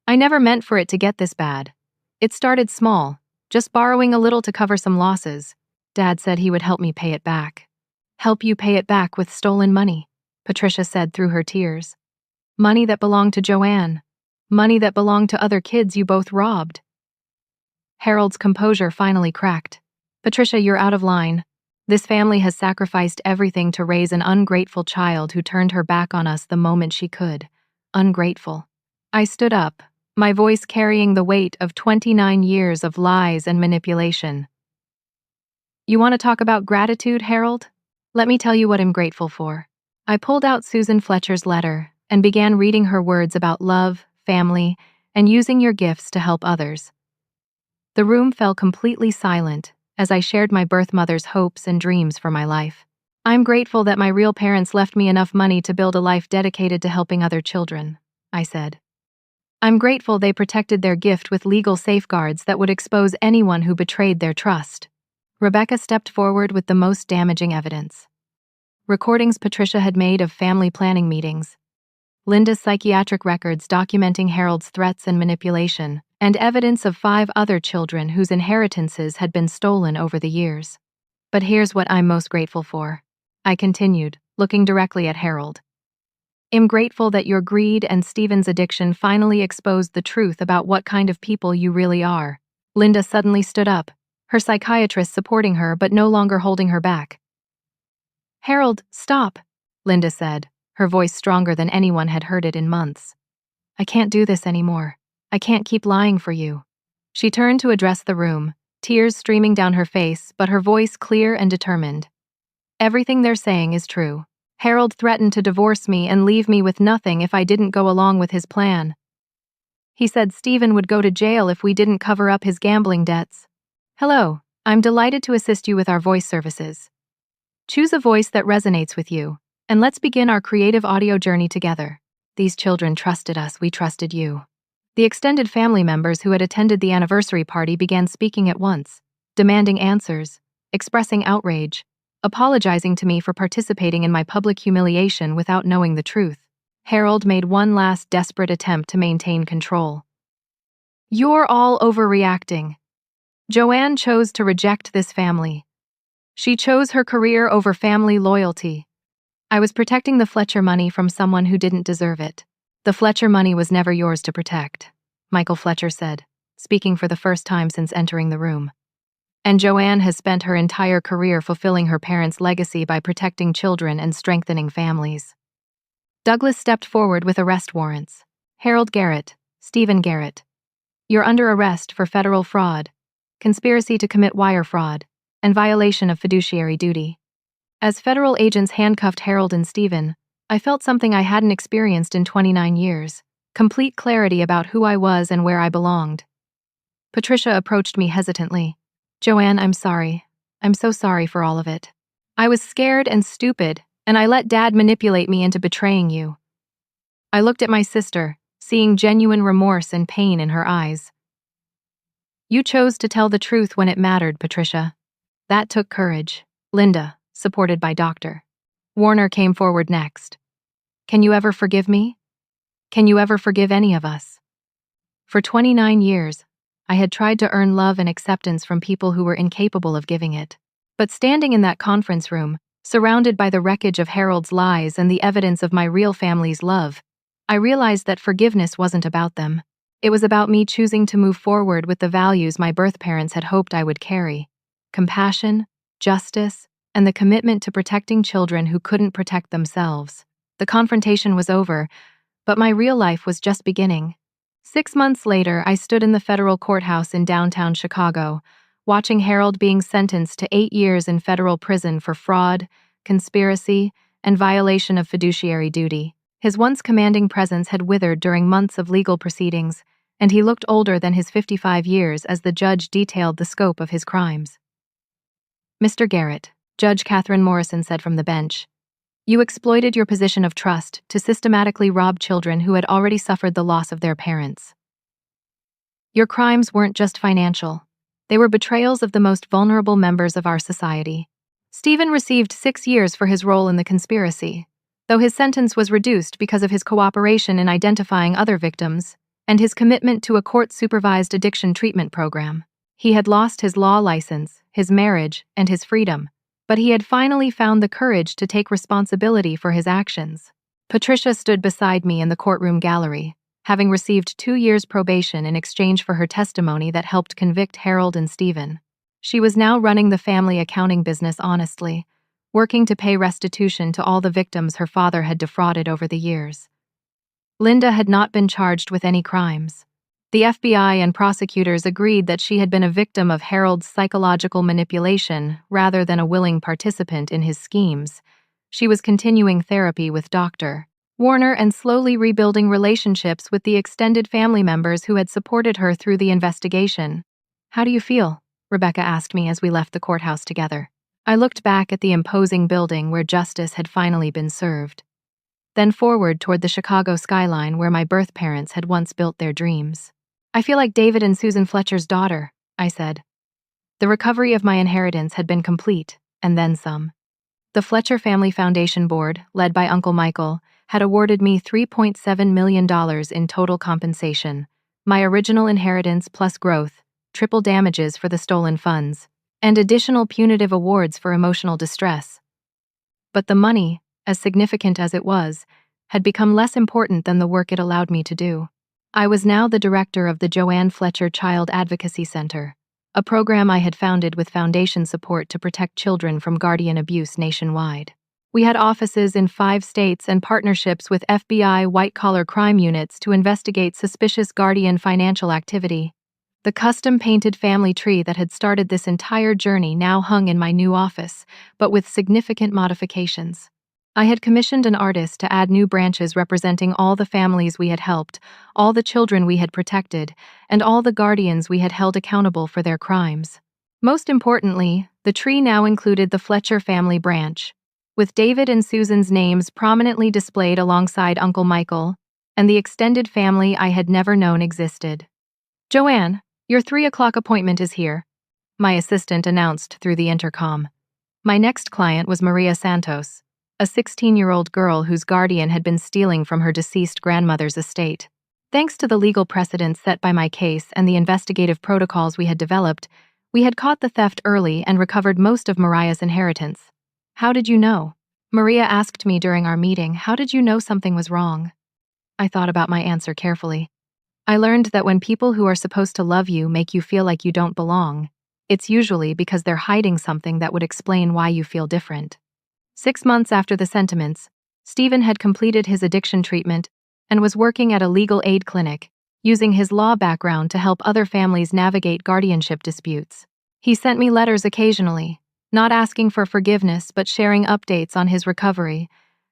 I never meant for it to get this bad. It started small, just borrowing a little to cover some losses. Dad said he would help me pay it back. Help you pay it back with stolen money, Patricia said through her tears. Money that belonged to Joanne. Money that belonged to other kids you both robbed. Harold's composure finally cracked. Patricia, you're out of line. This family has sacrificed everything to raise an ungrateful child who turned her back on us the moment she could. Ungrateful. I stood up, my voice carrying the weight of 29 years of lies and manipulation. You want to talk about gratitude, Harold? Let me tell you what I'm grateful for. I pulled out Susan Fletcher's letter and began reading her words about love, family, and using your gifts to help others. The room fell completely silent as I shared my birth mother's hopes and dreams for my life. I'm grateful that my real parents left me enough money to build a life dedicated to helping other children, I said. I'm grateful they protected their gift with legal safeguards that would expose anyone who betrayed their trust. Rebecca stepped forward with the most damaging evidence. Recordings Patricia had made of family planning meetings, Linda's psychiatric records documenting Harold's threats and manipulation, and evidence of 5 other children whose inheritances had been stolen over the years. But here's what I'm most grateful for, I continued, looking directly at Harold. I'm grateful that your greed and Stephen's addiction finally exposed the truth about what kind of people you really are. Linda suddenly stood up, her psychiatrist supporting her but no longer holding her back. Harold, stop, Linda said, her voice stronger than anyone had heard it in months. I can't do this anymore. I can't keep lying for you. She turned to address the room, tears streaming down her face, but her voice clear and determined. Everything they're saying is true. Harold threatened to divorce me and leave me with nothing if I didn't go along with his plan. He said Stephen would go to jail if we didn't cover up his gambling debts. Hello, I'm delighted to assist you with our voice services. Choose a voice that resonates with you, and let's begin our creative audio journey together. These children trusted us, we trusted you. The extended family members who had attended the anniversary party began speaking at once, demanding answers, expressing outrage, apologizing to me for participating in my public humiliation without knowing the truth. Harold made one last desperate attempt to maintain control. You're all overreacting. Joanne chose to reject this family. She chose her career over family loyalty. I was protecting the Fletcher money from someone who didn't deserve it. The Fletcher money was never yours to protect, Michael Fletcher said, speaking for the first time since entering the room. And Joanne has spent her entire career fulfilling her parents' legacy by protecting children and strengthening families. Douglas stepped forward with arrest warrants. Harold Garrett, Stephen Garrett. You're under arrest for federal fraud, conspiracy to commit wire fraud, and violation of fiduciary duty. As federal agents handcuffed Harold and Stephen, I felt something I hadn't experienced in 29 years, complete clarity about who I was and where I belonged. Patricia approached me hesitantly. Joanne, I'm sorry. I'm so sorry for all of it. I was scared and stupid, and I let Dad manipulate me into betraying you. I looked at my sister, seeing genuine remorse and pain in her eyes. You chose to tell the truth when it mattered, Patricia. That took courage. Linda, supported by Dr. Warner, came forward next. Can you ever forgive me? Can you ever forgive any of us? For 29 years, I had tried to earn love and acceptance from people who were incapable of giving it. But standing in that conference room, surrounded by the wreckage of Harold's lies and the evidence of my real family's love, I realized that forgiveness wasn't about them. It was about me choosing to move forward with the values my birth parents had hoped I would carry: compassion, justice, and the commitment to protecting children who couldn't protect themselves. The confrontation was over, but my real life was just beginning. 6 months later, I stood in the federal courthouse in downtown Chicago, watching Harold being sentenced to 8 years in federal prison for fraud, conspiracy, and violation of fiduciary duty. His once commanding presence had withered during months of legal proceedings, and he looked older than his 55 years as the judge detailed the scope of his crimes. Mr. Garrett, Judge Catherine Morrison said from the bench, you exploited your position of trust to systematically rob children who had already suffered the loss of their parents. Your crimes weren't just financial. They were betrayals of the most vulnerable members of our society. Stephen received 6 years for his role in the conspiracy, though his sentence was reduced because of his cooperation in identifying other victims and his commitment to a court-supervised addiction treatment program. He had lost his law license, his marriage, and his freedom, but he had finally found the courage to take responsibility for his actions. Patricia stood beside me in the courtroom gallery, having received 2 years probation in exchange for her testimony that helped convict Harold and Stephen. She was now running the family accounting business honestly, working to pay restitution to all the victims her father had defrauded over the years. Linda had not been charged with any crimes. The FBI and prosecutors agreed that she had been a victim of Harold's psychological manipulation rather than a willing participant in his schemes. She was continuing therapy with Dr. Warner and slowly rebuilding relationships with the extended family members who had supported her through the investigation. How do you feel? Rebecca asked me as we left the courthouse together. I looked back at the imposing building where justice had finally been served. then forward toward the Chicago skyline where my birth parents had once built their dreams. "I feel like David and Susan Fletcher's daughter," I said. The recovery of my inheritance had been complete, and then some. The Fletcher Family Foundation Board, led by Uncle Michael, had awarded me $3.7 million in total compensation, my original inheritance plus growth, triple damages for the stolen funds, and additional punitive awards for emotional distress. But the money, as significant as it was, had become less important than the work it allowed me to do. I was now the director of the Joanne Fletcher Child Advocacy Center, a program I had founded with foundation support to protect children from guardian abuse nationwide. We had offices in 5 states and partnerships with FBI white-collar crime units to investigate suspicious guardian financial activity. The custom-painted family tree that had started this entire journey now hung in my new office, but with significant modifications. I had commissioned an artist to add new branches representing all the families we had helped, all the children we had protected, and all the guardians we had held accountable for their crimes. Most importantly, the tree now included the Fletcher family branch, with David and Susan's names prominently displayed alongside Uncle Michael and the extended family I had never known existed. "Joanne, your 3 o'clock appointment is here," my assistant announced through the intercom. My next client was Maria Santos, a 16-year-old girl whose guardian had been stealing from her deceased grandmother's estate. Thanks to the legal precedents set by my case and the investigative protocols we had developed, we had caught the theft early and recovered most of Maria's inheritance. "How did you know?" Maria asked me during our meeting. "How did you know something was wrong?" I thought about my answer carefully. I learned that when people who are supposed to love you make you feel like you don't belong, it's usually because they're hiding something that would explain why you feel different. 6 months after the sentiments, Stephen had completed his addiction treatment and was working at a legal aid clinic, using his law background to help other families navigate guardianship disputes. He sent me letters occasionally, not asking for forgiveness but sharing updates on his recovery,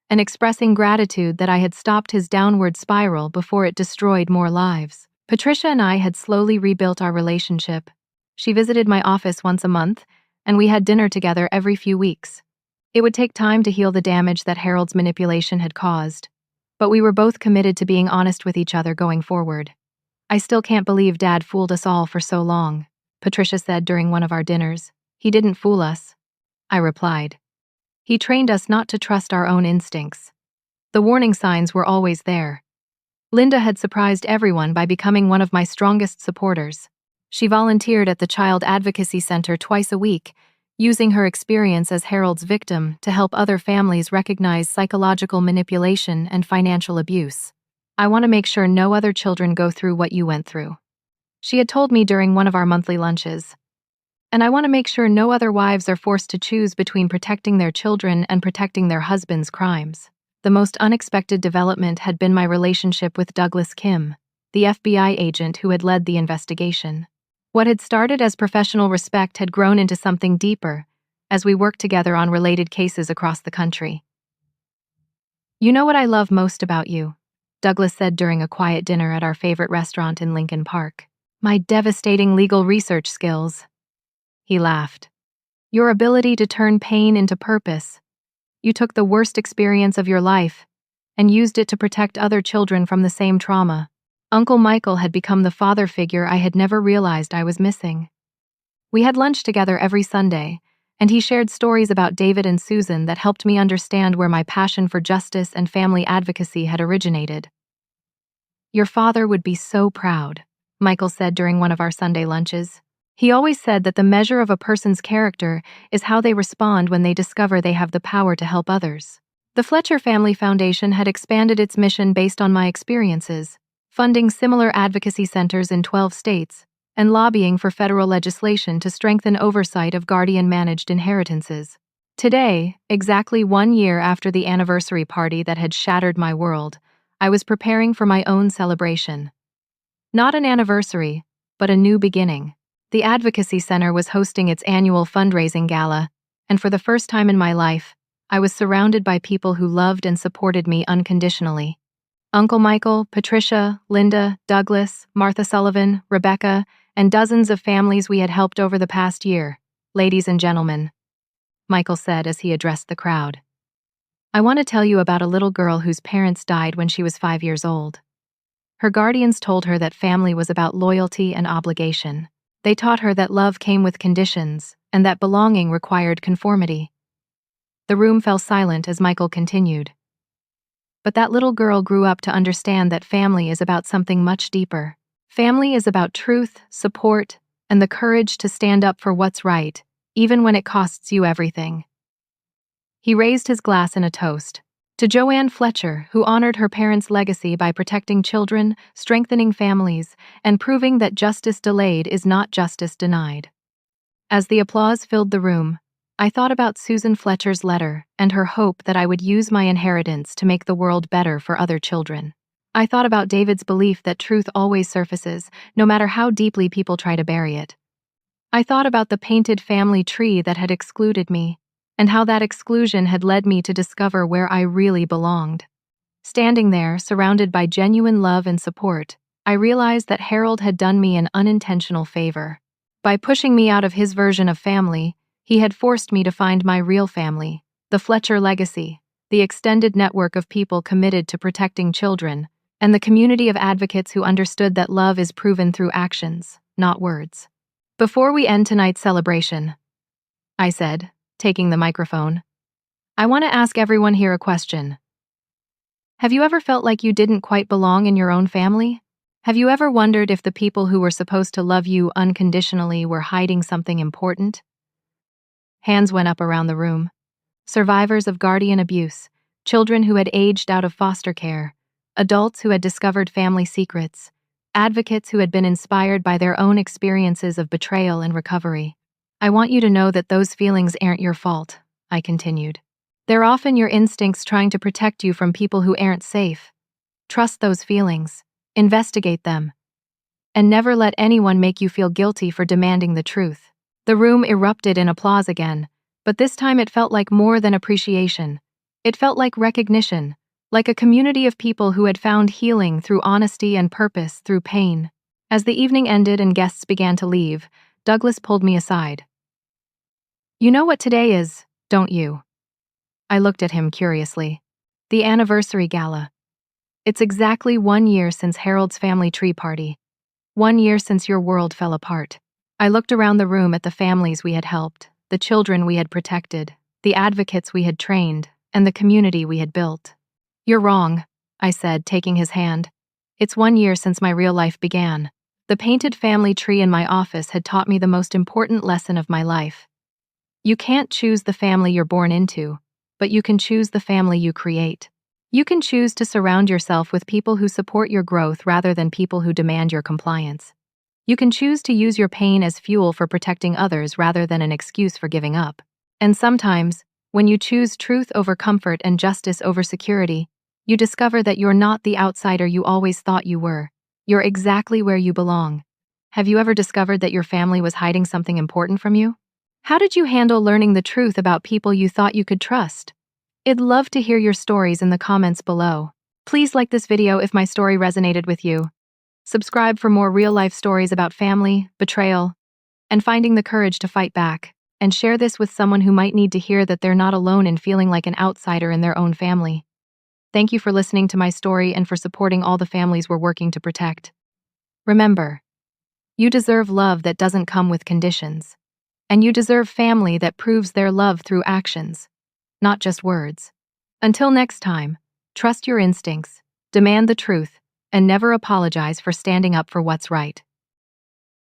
and expressing gratitude that I had stopped his downward spiral before it destroyed more lives. Patricia and I had slowly rebuilt our relationship. She visited my office once a month, and we had dinner together every few weeks. It would take time to heal the damage that Harold's manipulation had caused, but we were both committed to being honest with each other going forward. "I still can't believe Dad fooled us all for so long," Patricia said during one of our dinners. "He didn't fool us," I replied. "He trained us not to trust our own instincts. The warning signs were always there." Linda had surprised everyone by becoming one of my strongest supporters. She volunteered at the Child Advocacy Center twice a week, using her experience as Harold's victim to help other families recognize psychological manipulation and financial abuse. "I want to make sure no other children go through what you went through," she had told me during one of our monthly lunches. "And I want to make sure no other wives are forced to choose between protecting their children and protecting their husband's crimes." The most unexpected development had been my relationship with Douglas Kim, the FBI agent who had led the investigation. What had started as professional respect had grown into something deeper as we worked together on related cases across the country. "You know what I love most about you," Douglas said during a quiet dinner at our favorite restaurant in Lincoln Park. "My devastating legal research skills." He laughed. "Your ability to turn pain into purpose. You took the worst experience of your life and used it to protect other children from the same trauma." Uncle Michael had become the father figure I had never realized I was missing. We had lunch together every Sunday, and he shared stories about David and Susan that helped me understand where my passion for justice and family advocacy had originated. "Your father would be so proud," Michael said during one of our Sunday lunches. He always said that the measure of a person's character is how they respond when they discover they have the power to help others. The Fletcher Family Foundation had expanded its mission based on my experiences, funding similar advocacy centers in 12 states, and lobbying for federal legislation to strengthen oversight of guardian-managed inheritances. Today, exactly 1 year after the anniversary party that had shattered my world, I was preparing for my own celebration. Not an anniversary, but a new beginning. The Advocacy Center was hosting its annual fundraising gala, and for the first time in my life, I was surrounded by people who loved and supported me unconditionally. Uncle Michael, Patricia, Linda, Douglas, Martha Sullivan, Rebecca, and dozens of families we had helped over the past year. "Ladies and gentlemen," Michael said as he addressed the crowd, I want to tell you about a little girl whose parents died when she was 5 years old. Her guardians told her that family was about loyalty and obligation. They taught her that love came with conditions and that belonging required conformity. The room fell silent as Michael continued. But that little girl grew up to understand that family is about something much deeper. Family is about truth, support, and the courage to stand up for what's right, even when it costs you everything. He raised his glass in a toast to Joanne Fletcher, who honored her parents' legacy by protecting children, strengthening families, and proving that justice delayed is not justice denied. As the applause filled the room, I thought about Susan Fletcher's letter and her hope that I would use my inheritance to make the world better for other children. I thought about David's belief that truth always surfaces, no matter how deeply people try to bury it. I thought about the painted family tree that had excluded me, and how that exclusion had led me to discover where I really belonged. Standing there, surrounded by genuine love and support, I realized that Harold had done me an unintentional favor. By pushing me out of his version of family, he had forced me to find my real family, the Fletcher legacy, the extended network of people committed to protecting children, and the community of advocates who understood that love is proven through actions, not words. Before we end tonight's celebration, I said, taking the microphone, I want to ask everyone here a question. Have you ever felt like you didn't quite belong in your own family? Have you ever wondered if the people who were supposed to love you unconditionally were hiding something important? Hands went up around the room. Survivors of guardian abuse, children who had aged out of foster care, adults who had discovered family secrets, advocates who had been inspired by their own experiences of betrayal and recovery. I want you to know that those feelings aren't your fault, I continued. They're often your instincts trying to protect you from people who aren't safe. Trust those feelings, investigate them, and never let anyone make you feel guilty for demanding the truth. The room erupted in applause again, but this time it felt like more than appreciation. It felt like recognition, like a community of people who had found healing through honesty and purpose through pain. As the evening ended and guests began to leave, Douglas pulled me aside. You know what today is, don't you? I looked at him curiously. The anniversary gala. It's exactly 1 year since Harold's family tree party. 1 year since your world fell apart. I looked around the room at the families we had helped, the children we had protected, the advocates we had trained, and the community we had built. You're wrong, I said, taking his hand. It's 1 year since my real life began. The painted family tree in my office had taught me the most important lesson of my life. You can't choose the family you're born into, but you can choose the family you create. You can choose to surround yourself with people who support your growth rather than people who demand your compliance. You can choose to use your pain as fuel for protecting others rather than an excuse for giving up. And sometimes, when you choose truth over comfort and justice over security, you discover that you're not the outsider you always thought you were. You're exactly where you belong. Have you ever discovered that your family was hiding something important from you? How did you handle learning the truth about people you thought you could trust? I'd love to hear your stories in the comments below. Please like this video if my story resonated with you. Subscribe for more real-life stories about family, betrayal, and finding the courage to fight back. And share this with someone who might need to hear that they're not alone in feeling like an outsider in their own family. Thank you for listening to my story and for supporting all the families we're working to protect. Remember, you deserve love that doesn't come with conditions. And you deserve family that proves their love through actions, not just words. Until next time, trust your instincts, demand the truth, and never apologize for standing up for what's right.